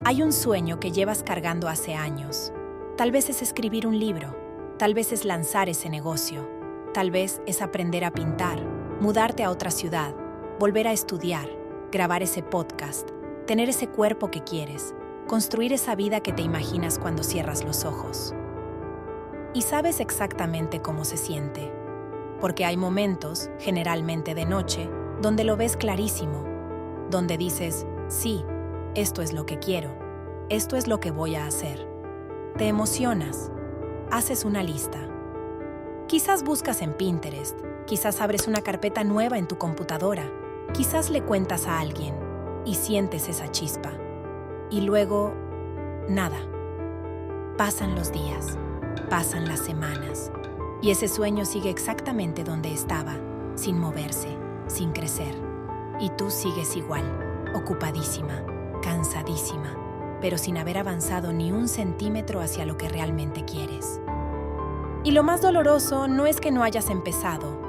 Hay un sueño que llevas cargando hace años. Tal vez es escribir un libro, tal vez es lanzar ese negocio, tal vez es aprender a pintar, mudarte a otra ciudad, volver a estudiar, grabar ese podcast, tener ese cuerpo que quieres, construir esa vida que te imaginas cuando cierras los ojos. Y sabes exactamente cómo se siente, porque hay momentos, generalmente de noche, donde lo ves clarísimo, donde dices, sí, esto es lo que quiero, esto es lo que voy a hacer. Te emocionas, haces una lista. Quizás buscas en Pinterest, quizás abres una carpeta nueva en tu computadora, quizás le cuentas a alguien y sientes esa chispa. Y luego, nada. Pasan los días, pasan las semanas, y ese sueño sigue exactamente donde estaba, sin moverse, sin crecer. Y tú sigues igual, ocupadísima, cansadísima, pero sin haber avanzado ni un centímetro hacia lo que realmente quieres. Y lo más doloroso no es que no hayas empezado.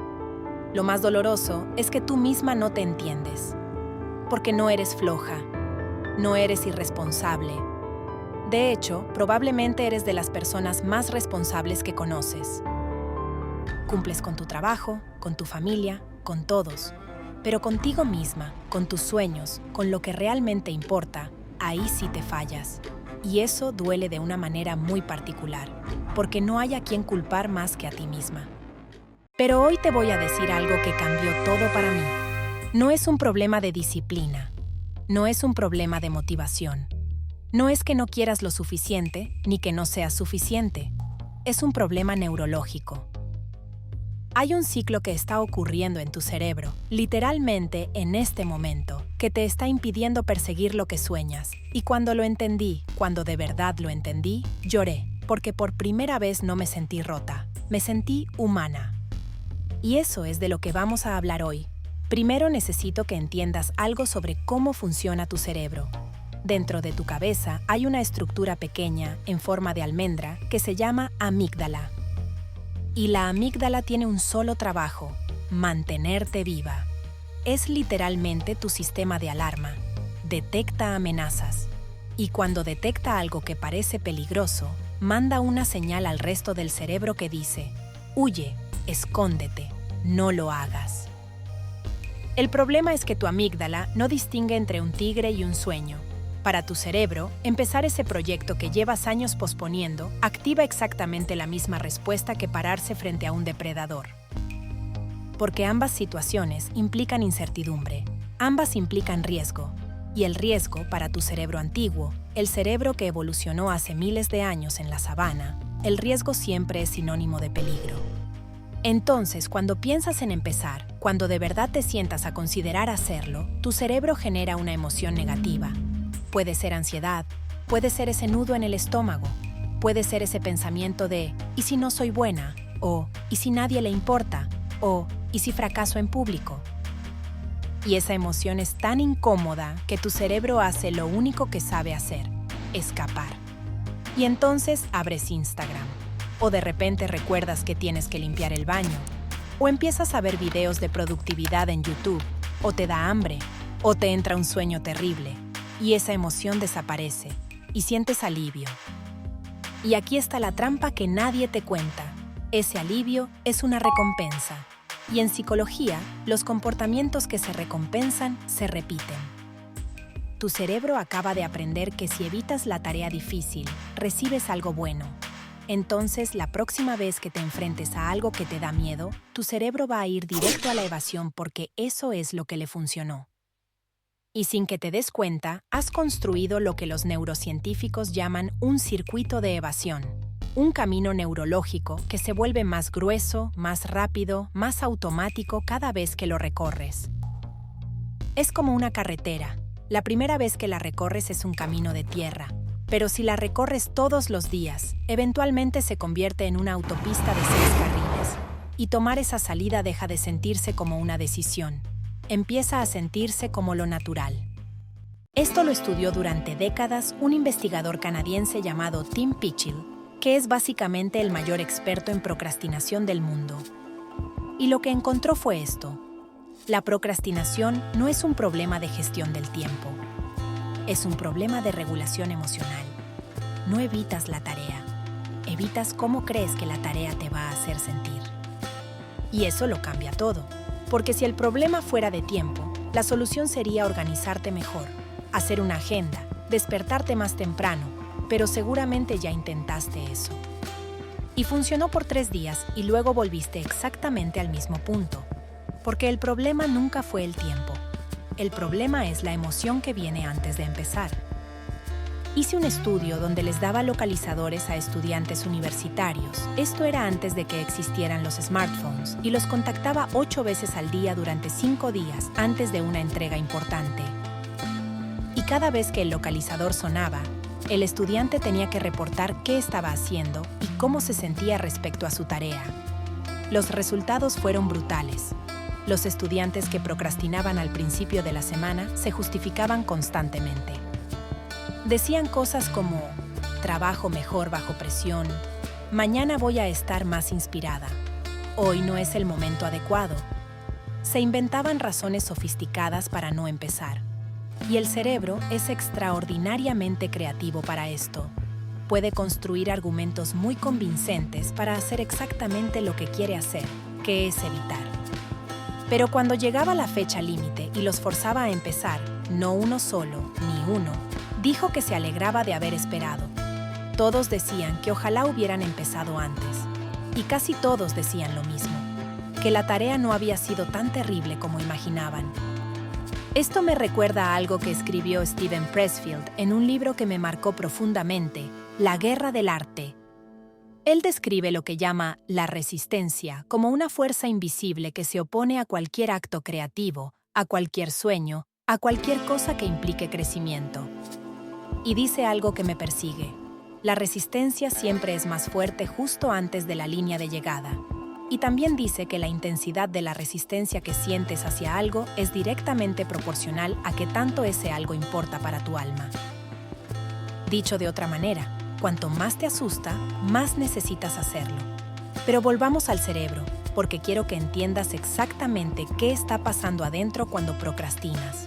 Lo más doloroso es que tú misma no te entiendes. Porque no eres floja, no eres irresponsable. De hecho, probablemente eres de las personas más responsables que conoces. Cumples con tu trabajo, con tu familia, con todos. Pero contigo misma, con tus sueños, con lo que realmente importa, ahí sí te fallas. Y eso duele de una manera muy particular, porque no hay a quien culpar más que a ti misma. Pero hoy te voy a decir algo que cambió todo para mí. No es un problema de disciplina, no es un problema de motivación. No es que no quieras lo suficiente, ni que no seas suficiente. Es un problema neurológico. Hay un ciclo que está ocurriendo en tu cerebro, literalmente en este momento, que te está impidiendo perseguir lo que sueñas. Y cuando lo entendí, cuando de verdad lo entendí, lloré, porque por primera vez no me sentí rota, me sentí humana. Y eso es de lo que vamos a hablar hoy. Primero necesito que entiendas algo sobre cómo funciona tu cerebro. Dentro de tu cabeza hay una estructura pequeña, en forma de almendra, que se llama amígdala. Y la amígdala tiene un solo trabajo: mantenerte viva. Es literalmente tu sistema de alarma. Detecta amenazas. Y cuando detecta algo que parece peligroso, manda una señal al resto del cerebro que dice: huye, escóndete, no lo hagas. El problema es que tu amígdala no distingue entre un tigre y un sueño. Para tu cerebro, empezar ese proyecto que llevas años posponiendo activa exactamente la misma respuesta que pararse frente a un depredador. Porque ambas situaciones implican incertidumbre, ambas implican riesgo. Y el riesgo, para tu cerebro antiguo, el cerebro que evolucionó hace miles de años en la sabana, el riesgo siempre es sinónimo de peligro. Entonces, cuando piensas en empezar, cuando de verdad te sientas a considerar hacerlo, tu cerebro genera una emoción negativa. Puede ser ansiedad, puede ser ese nudo en el estómago, puede ser ese pensamiento de ¿y si no soy buena? O ¿y si nadie le importa? O ¿y si fracaso en público? Y esa emoción es tan incómoda que tu cerebro hace lo único que sabe hacer: escapar. Y entonces abres Instagram. O de repente recuerdas que tienes que limpiar el baño. O empiezas a ver videos de productividad en YouTube. O te da hambre. O te entra un sueño terrible. Y esa emoción desaparece. Y sientes alivio. Y aquí está la trampa que nadie te cuenta. Ese alivio es una recompensa. Y en psicología, los comportamientos que se recompensan se repiten. Tu cerebro acaba de aprender que si evitas la tarea difícil, recibes algo bueno. Entonces, la próxima vez que te enfrentes a algo que te da miedo, tu cerebro va a ir directo a la evasión porque eso es lo que le funcionó. Y sin que te des cuenta, has construido lo que los neurocientíficos llaman un circuito de evasión. Un camino neurológico que se vuelve más grueso, más rápido, más automático cada vez que lo recorres. Es como una carretera. La primera vez que la recorres es un camino de tierra. Pero si la recorres todos los días, eventualmente se convierte en una autopista de 6 carriles. Y tomar esa salida deja de sentirse como una decisión. Empieza a sentirse como lo natural. Esto lo estudió durante décadas un investigador canadiense llamado Tim Pychyl, que es básicamente el mayor experto en procrastinación del mundo. Y lo que encontró fue esto: la procrastinación no es un problema de gestión del tiempo. Es un problema de regulación emocional. No evitas la tarea, evitas cómo crees que la tarea te va a hacer sentir. Y eso lo cambia todo, porque si el problema fuera de tiempo, la solución sería organizarte mejor, hacer una agenda, despertarte más temprano, pero seguramente ya intentaste eso. Y funcionó por 3 días y luego volviste exactamente al mismo punto, porque el problema nunca fue el tiempo. El problema es la emoción que viene antes de empezar. Hice un estudio donde les daba localizadores a estudiantes universitarios. Esto era antes de que existieran los smartphones y los contactaba 8 veces al día durante 5 días antes de una entrega importante. Y cada vez que el localizador sonaba, el estudiante tenía que reportar qué estaba haciendo y cómo se sentía respecto a su tarea. Los resultados fueron brutales. Los estudiantes que procrastinaban al principio de la semana se justificaban constantemente. Decían cosas como, trabajo mejor bajo presión, mañana voy a estar más inspirada, hoy no es el momento adecuado. Se inventaban razones sofisticadas para no empezar. Y el cerebro es extraordinariamente creativo para esto. Puede construir argumentos muy convincentes para hacer exactamente lo que quiere hacer, que es evitar. Pero cuando llegaba la fecha límite y los forzaba a empezar, no uno solo, ni uno, dijo que se alegraba de haber esperado. Todos decían que ojalá hubieran empezado antes. Y casi todos decían lo mismo, que la tarea no había sido tan terrible como imaginaban. Esto me recuerda a algo que escribió Steven Pressfield en un libro que me marcó profundamente, La guerra del arte. Él describe lo que llama la resistencia como una fuerza invisible que se opone a cualquier acto creativo, a cualquier sueño, a cualquier cosa que implique crecimiento. Y dice algo que me persigue. La resistencia siempre es más fuerte justo antes de la línea de llegada. Y también dice que la intensidad de la resistencia que sientes hacia algo es directamente proporcional a qué tanto ese algo importa para tu alma. Dicho de otra manera, cuanto más te asusta, más necesitas hacerlo. Pero volvamos al cerebro, porque quiero que entiendas exactamente qué está pasando adentro cuando procrastinas.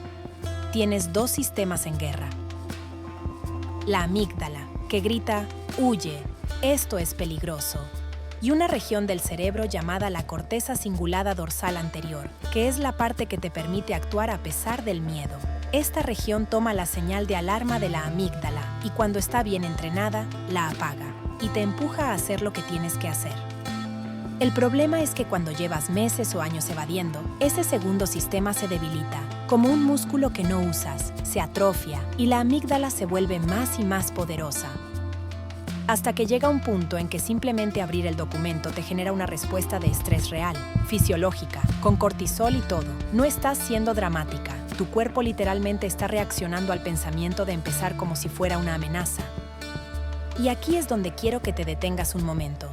Tienes 2 sistemas en guerra. La amígdala, que grita, huye, esto es peligroso. Y una región del cerebro llamada la corteza cingulada dorsal anterior, que es la parte que te permite actuar a pesar del miedo. Esta región toma la señal de alarma de la amígdala y cuando está bien entrenada, la apaga y te empuja a hacer lo que tienes que hacer. El problema es que cuando llevas meses o años evadiendo, ese segundo sistema se debilita, como un músculo que no usas, se atrofia y la amígdala se vuelve más y más poderosa. Hasta que llega un punto en que simplemente abrir el documento te genera una respuesta de estrés real, fisiológica, con cortisol y todo. No estás siendo dramática. Tu cuerpo literalmente está reaccionando al pensamiento de empezar como si fuera una amenaza. Y aquí es donde quiero que te detengas un momento.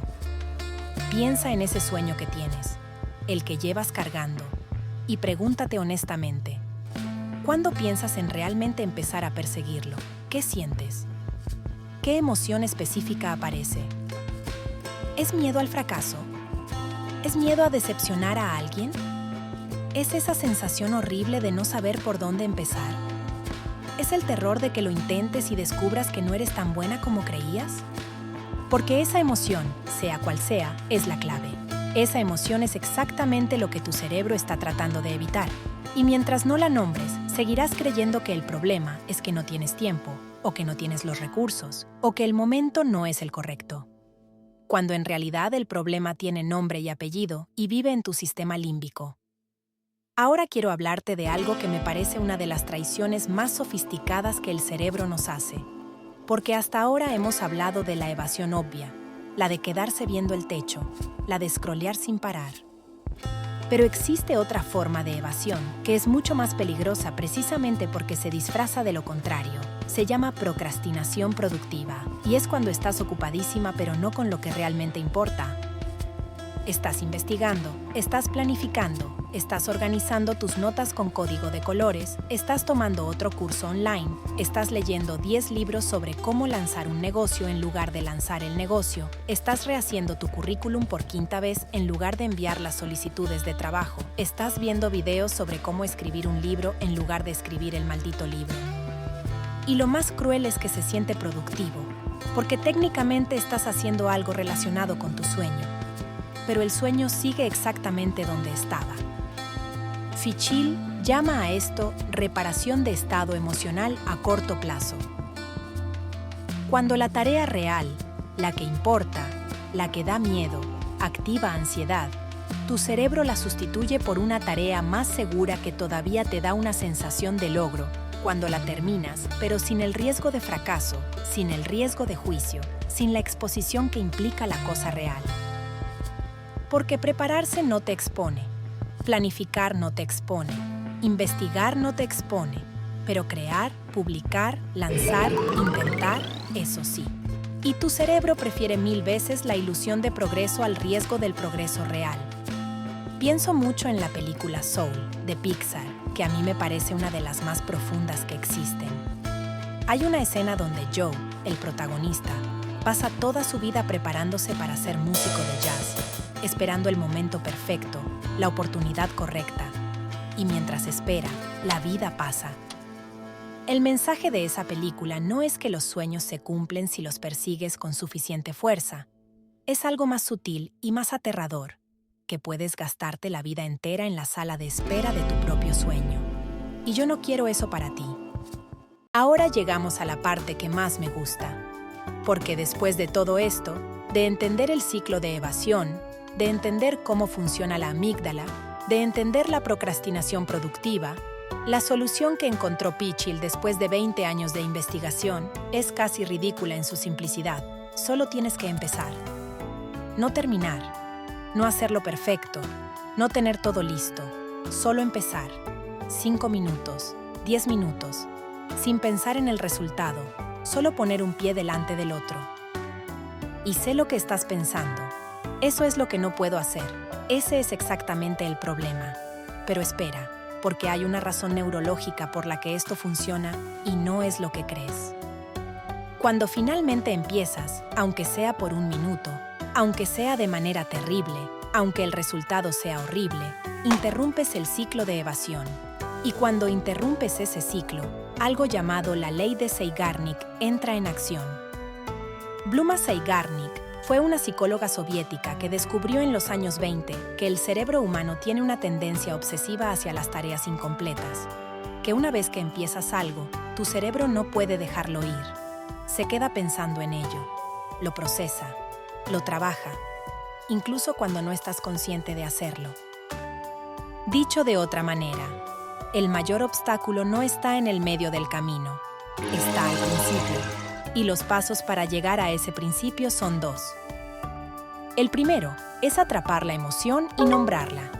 Piensa en ese sueño que tienes, el que llevas cargando, y pregúntate honestamente, ¿cuándo piensas en realmente empezar a perseguirlo? ¿Qué sientes? ¿Qué emoción específica aparece? ¿Es miedo al fracaso? ¿Es miedo a decepcionar a alguien? ¿Es esa sensación horrible de no saber por dónde empezar? ¿Es el terror de que lo intentes y descubras que no eres tan buena como creías? Porque esa emoción, sea cual sea, es la clave. Esa emoción es exactamente lo que tu cerebro está tratando de evitar. Y mientras no la nombres, seguirás creyendo que el problema es que no tienes tiempo, o que no tienes los recursos, o que el momento no es el correcto. Cuando en realidad el problema tiene nombre y apellido y vive en tu sistema límbico. Ahora quiero hablarte de algo que me parece una de las traiciones más sofisticadas que el cerebro nos hace. Porque hasta ahora hemos hablado de la evasión obvia, la de quedarse viendo el techo, la de scrollear sin parar. Pero existe otra forma de evasión que es mucho más peligrosa precisamente porque se disfraza de lo contrario. Se llama procrastinación productiva y es cuando estás ocupadísima pero no con lo que realmente importa. Estás investigando, estás planificando, estás organizando tus notas con código de colores, estás tomando otro curso online, estás leyendo 10 libros sobre cómo lanzar un negocio en lugar de lanzar el negocio, estás rehaciendo tu currículum por 5ª vez en lugar de enviar las solicitudes de trabajo, estás viendo videos sobre cómo escribir un libro en lugar de escribir el maldito libro. Y lo más cruel es que se siente productivo, porque técnicamente estás haciendo algo relacionado con tu sueño, pero el sueño sigue exactamente donde estaba. Fichil llama a esto reparación de estado emocional a corto plazo. Cuando la tarea real, la que importa, la que da miedo, activa ansiedad, tu cerebro la sustituye por una tarea más segura que todavía te da una sensación de logro cuando la terminas, pero sin el riesgo de fracaso, sin el riesgo de juicio, sin la exposición que implica la cosa real. Porque prepararse no te expone, planificar no te expone, investigar no te expone, pero crear, publicar, lanzar, intentar, eso sí. Y tu cerebro prefiere 1000 veces la ilusión de progreso al riesgo del progreso real. Pienso mucho en la película Soul, de Pixar, que a mí me parece una de las más profundas que existen. Hay una escena donde Joe, el protagonista, pasa toda su vida preparándose para ser músico de jazz, esperando el momento perfecto, la oportunidad correcta. Y mientras espera, la vida pasa. El mensaje de esa película no es que los sueños se cumplen si los persigues con suficiente fuerza. Es algo más sutil y más aterrador, que puedes gastarte la vida entera en la sala de espera de tu propio sueño. Y yo no quiero eso para ti. Ahora llegamos a la parte que más me gusta. Porque después de todo esto, de entender el ciclo de evasión, de entender cómo funciona la amígdala, de entender la procrastinación productiva, la solución que encontró Fichil después de 20 años de investigación es casi ridícula en su simplicidad. Solo tienes que empezar. No terminar, no hacerlo perfecto, no tener todo listo. Solo empezar. 5 minutos, 10 minutos, sin pensar en el resultado, solo poner un pie delante del otro. Y sé lo que estás pensando. Eso es lo que no puedo hacer. Ese es exactamente el problema. Pero espera, porque hay una razón neurológica por la que esto funciona y no es lo que crees. Cuando finalmente empiezas, aunque sea por un minuto, aunque sea de manera terrible, aunque el resultado sea horrible, interrumpes el ciclo de evasión. Y cuando interrumpes ese ciclo, algo llamado la ley de Zeigarnik entra en acción. Bluma Zeigarnik fue una psicóloga soviética que descubrió en los años 20 que el cerebro humano tiene una tendencia obsesiva hacia las tareas incompletas, que una vez que empiezas algo, tu cerebro no puede dejarlo ir. Se queda pensando en ello, lo procesa, lo trabaja, incluso cuando no estás consciente de hacerlo. Dicho de otra manera, el mayor obstáculo no está en el medio del camino, está al principio. Y los pasos para llegar a ese principio son 2. El primero es atrapar la emoción y nombrarla.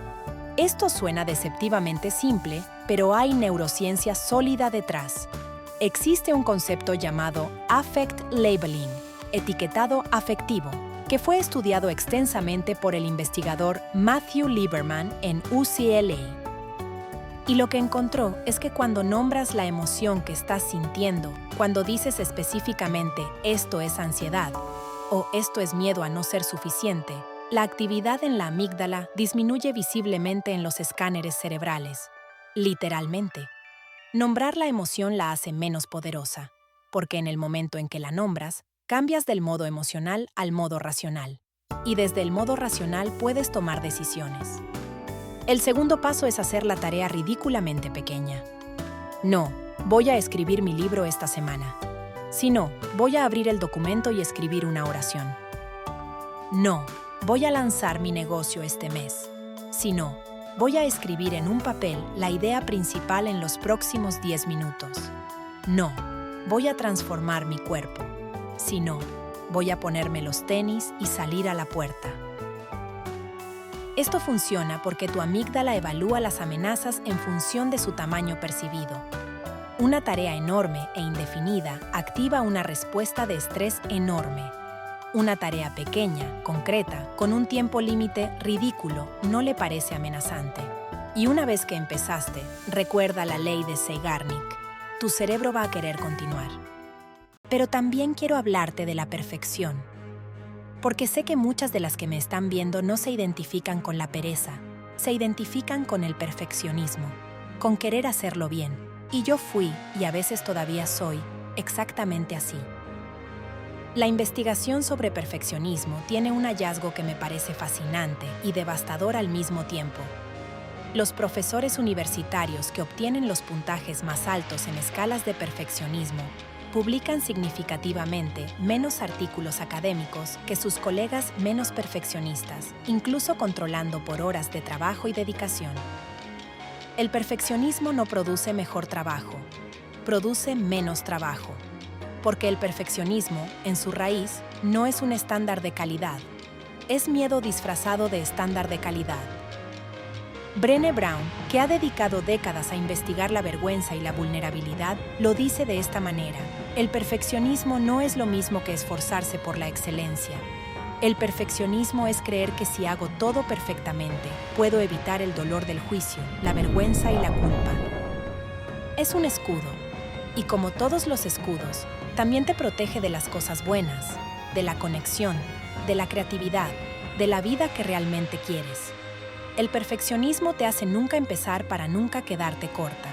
Esto suena deceptivamente simple, pero hay neurociencia sólida detrás. Existe un concepto llamado affect labeling, etiquetado afectivo, que fue estudiado extensamente por el investigador Matthew Lieberman en UCLA. Y lo que encontró es que cuando nombras la emoción que estás sintiendo, cuando dices específicamente esto es ansiedad o esto es miedo a no ser suficiente, la actividad en la amígdala disminuye visiblemente en los escáneres cerebrales. Literalmente. Nombrar la emoción la hace menos poderosa, porque en el momento en que la nombras, cambias del modo emocional al modo racional. Y desde el modo racional puedes tomar decisiones. El segundo paso es hacer la tarea ridículamente pequeña. No, voy a escribir mi libro esta semana. Si no, voy a abrir el documento y escribir una oración. No, voy a lanzar mi negocio este mes. Si no, voy a escribir en un papel la idea principal en los próximos 10 minutos. No, voy a transformar mi cuerpo. Si no, voy a ponerme los tenis y salir a la puerta. Esto funciona porque tu amígdala evalúa las amenazas en función de su tamaño percibido. Una tarea enorme e indefinida activa una respuesta de estrés enorme. Una tarea pequeña, concreta, con un tiempo límite ridículo, no le parece amenazante. Y una vez que empezaste, recuerda la ley de Zeigarnik. Tu cerebro va a querer continuar. Pero también quiero hablarte de la perfección. Porque sé que muchas de las que me están viendo no se identifican con la pereza, se identifican con el perfeccionismo, con querer hacerlo bien. Y yo fui, y a veces todavía soy, exactamente así. La investigación sobre perfeccionismo tiene un hallazgo que me parece fascinante y devastador al mismo tiempo. Los profesores universitarios que obtienen los puntajes más altos en escalas de perfeccionismo publican significativamente menos artículos académicos que sus colegas menos perfeccionistas, incluso controlando por horas de trabajo y dedicación. El perfeccionismo no produce mejor trabajo, produce menos trabajo, porque el perfeccionismo, en su raíz, no es un estándar de calidad, es miedo disfrazado de estándar de calidad. Brené Brown, que ha dedicado décadas a investigar la vergüenza y la vulnerabilidad, lo dice de esta manera: el perfeccionismo no es lo mismo que esforzarse por la excelencia. El perfeccionismo es creer que si hago todo perfectamente, puedo evitar el dolor del juicio, la vergüenza y la culpa. Es un escudo, y como todos los escudos, también te protege de las cosas buenas, de la conexión, de la creatividad, de la vida que realmente quieres. El perfeccionismo te hace nunca empezar para nunca quedarte corta.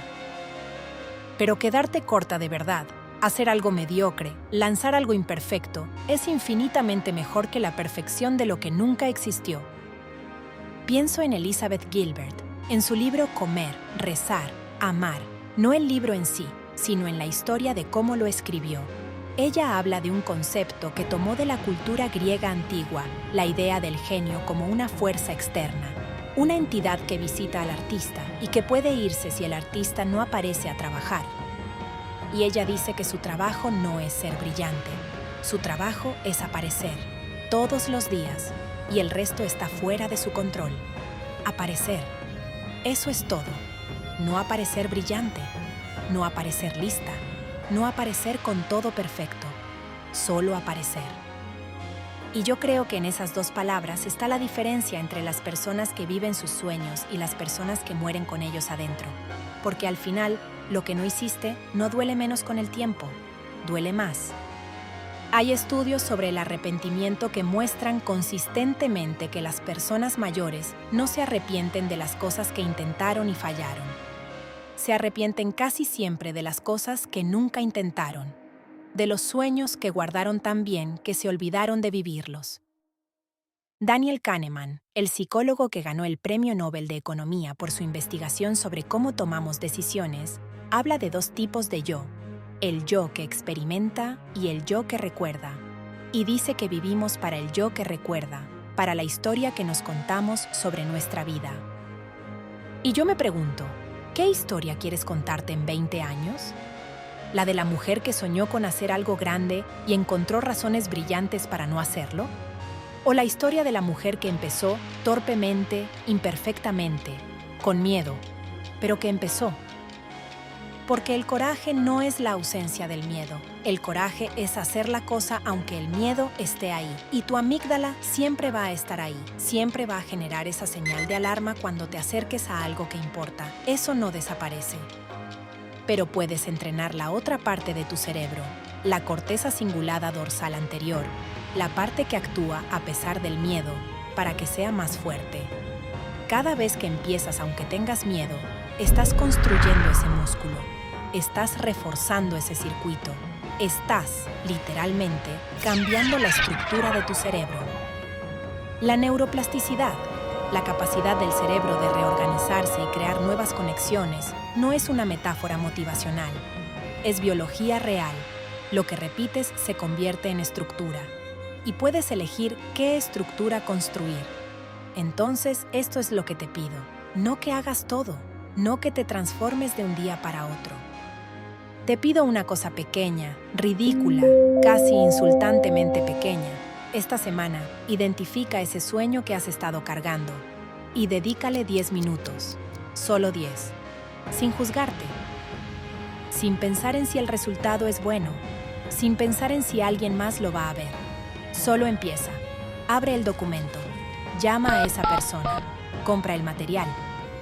Pero quedarte corta de verdad, hacer algo mediocre, lanzar algo imperfecto, es infinitamente mejor que la perfección de lo que nunca existió. Pienso en Elizabeth Gilbert, en su libro Comer, Rezar, Amar, no el libro en sí, sino en la historia de cómo lo escribió. Ella habla de un concepto que tomó de la cultura griega antigua, la idea del genio como una fuerza externa, una entidad que visita al artista y que puede irse si el artista no aparece a trabajar. Y ella dice que su trabajo no es ser brillante, su trabajo es aparecer, todos los días, y el resto está fuera de su control. Aparecer. Eso es todo. No aparecer brillante, no aparecer lista, no aparecer con todo perfecto, solo aparecer. Y yo creo que en esas dos palabras está la diferencia entre las personas que viven sus sueños y las personas que mueren con ellos adentro. Porque al final, lo que no hiciste no duele menos con el tiempo, duele más. Hay estudios sobre el arrepentimiento que muestran consistentemente que las personas mayores no se arrepienten de las cosas que intentaron y fallaron. Se arrepienten casi siempre de las cosas que nunca intentaron, de los sueños que guardaron tan bien que se olvidaron de vivirlos. Daniel Kahneman, el psicólogo que ganó el Premio Nobel de Economía por su investigación sobre cómo tomamos decisiones, habla de dos tipos de yo, el yo que experimenta y el yo que recuerda, y dice que vivimos para el yo que recuerda, para la historia que nos contamos sobre nuestra vida. Y yo me pregunto, ¿qué historia quieres contarte en 20 años? ¿La de la mujer que soñó con hacer algo grande y encontró razones brillantes para no hacerlo? ¿O la historia de la mujer que empezó torpemente, imperfectamente, con miedo, pero que empezó? Porque el coraje no es la ausencia del miedo. El coraje es hacer la cosa aunque el miedo esté ahí. Y tu amígdala siempre va a estar ahí. Siempre va a generar esa señal de alarma cuando te acerques a algo que importa. Eso no desaparece. Pero puedes entrenar la otra parte de tu cerebro, la corteza cingulada dorsal anterior, la parte que actúa a pesar del miedo, para que sea más fuerte. Cada vez que empiezas aunque tengas miedo, estás construyendo ese músculo, estás reforzando ese circuito, estás, literalmente, cambiando la estructura de tu cerebro. La neuroplasticidad, la capacidad del cerebro de reorganizarse y crear nuevas conexiones, no es una metáfora motivacional. Es biología real. Lo que repites se convierte en estructura. Y puedes elegir qué estructura construir. Entonces, esto es lo que te pido. No que hagas todo, no que te transformes de un día para otro. Te pido una cosa pequeña, ridícula, casi insultantemente pequeña. Esta semana, identifica ese sueño que has estado cargando y dedícale 10 minutos, solo 10, sin juzgarte, sin pensar en si el resultado es bueno, sin pensar en si alguien más lo va a ver. Solo empieza, abre el documento, llama a esa persona, compra el material,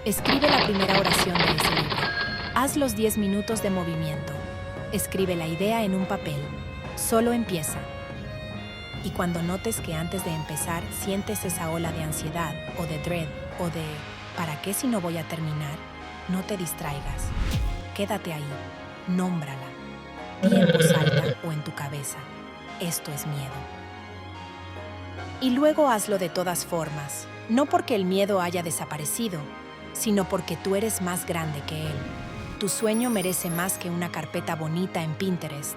escribe la primera oración de ese libro, haz los 10 minutos de movimiento, escribe la idea en un papel, solo empieza. Y cuando notes que antes de empezar sientes esa ola de ansiedad o de dread o de ¿para qué si no voy a terminar? No te distraigas. Quédate ahí. Nómbrala. Di en voz alta o en tu cabeza: esto es miedo. Y luego hazlo de todas formas, no porque el miedo haya desaparecido, sino porque tú eres más grande que él. Tu sueño merece más que una carpeta bonita en Pinterest.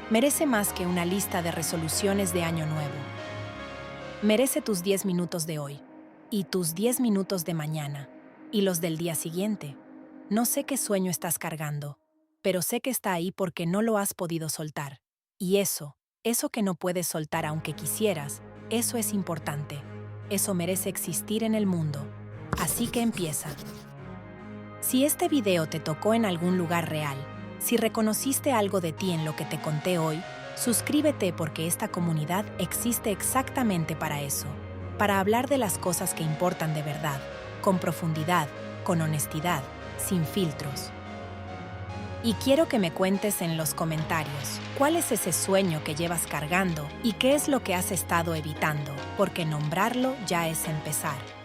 Merece más que una lista de resoluciones de año nuevo. Merece tus 10 minutos de hoy, y tus 10 minutos de mañana, y los del día siguiente. No sé qué sueño estás cargando, pero sé que está ahí porque no lo has podido soltar. Y eso que no puedes soltar aunque quisieras, eso es importante. Eso merece existir en el mundo. Así que empieza. Si este video te tocó en algún lugar real, si reconociste algo de ti en lo que te conté hoy, suscríbete porque esta comunidad existe exactamente para eso, para hablar de las cosas que importan de verdad, con profundidad, con honestidad, sin filtros. Y quiero que me cuentes en los comentarios cuál es ese sueño que llevas cargando y qué es lo que has estado evitando, porque nombrarlo ya es empezar.